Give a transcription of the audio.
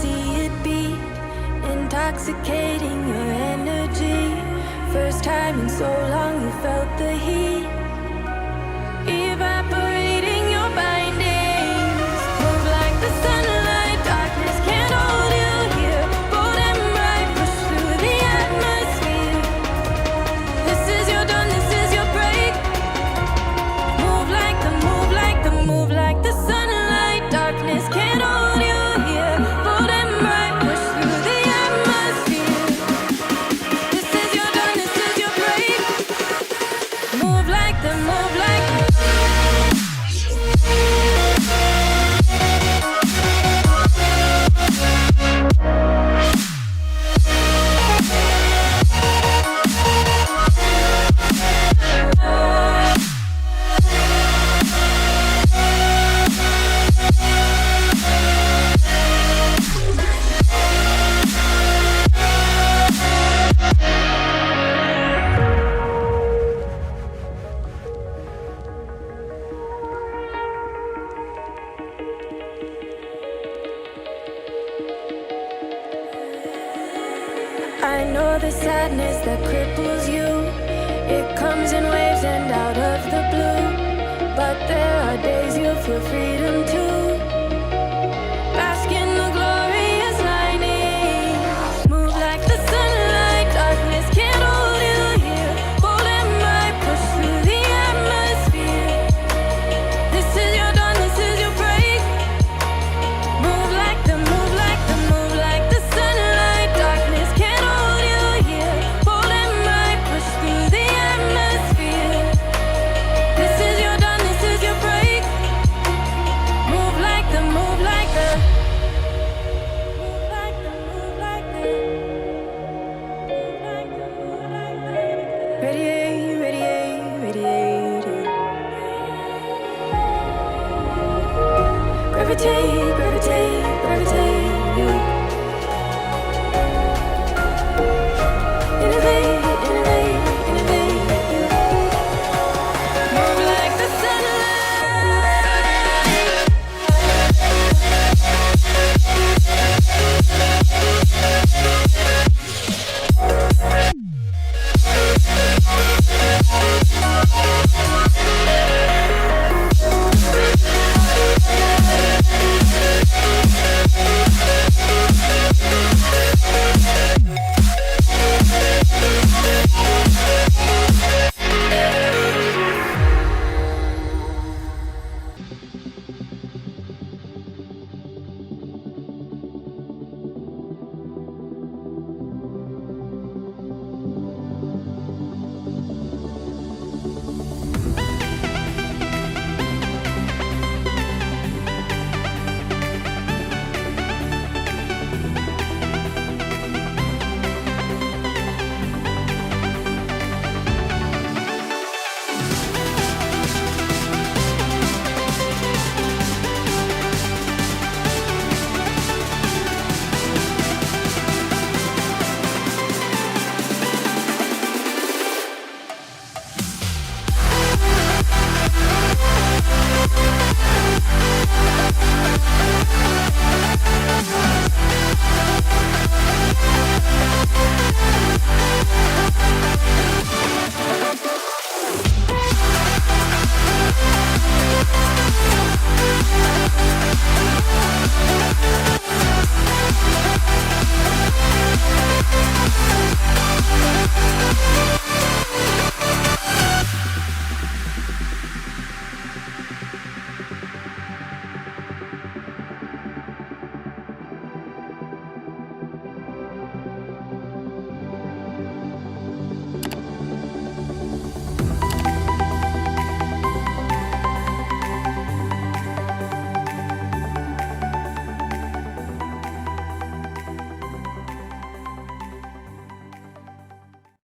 see it beat, intoxicating your energy. First time in so long you felt the heat, evaporating your bindings. Move like the sunlight, darkness can't hold you here. Bold and bright, push through the atmosphere. This is your dawn, this is your break. Move like the, move like the, move like the sunlight, darkness can't hold you here. Bold and bright, push through the atmosphere. This is your dawn, this is your break. Move like the, move like the. I know the sadness that cripples you. It comes in waves and out of the blue. But there are days you feel freedom too.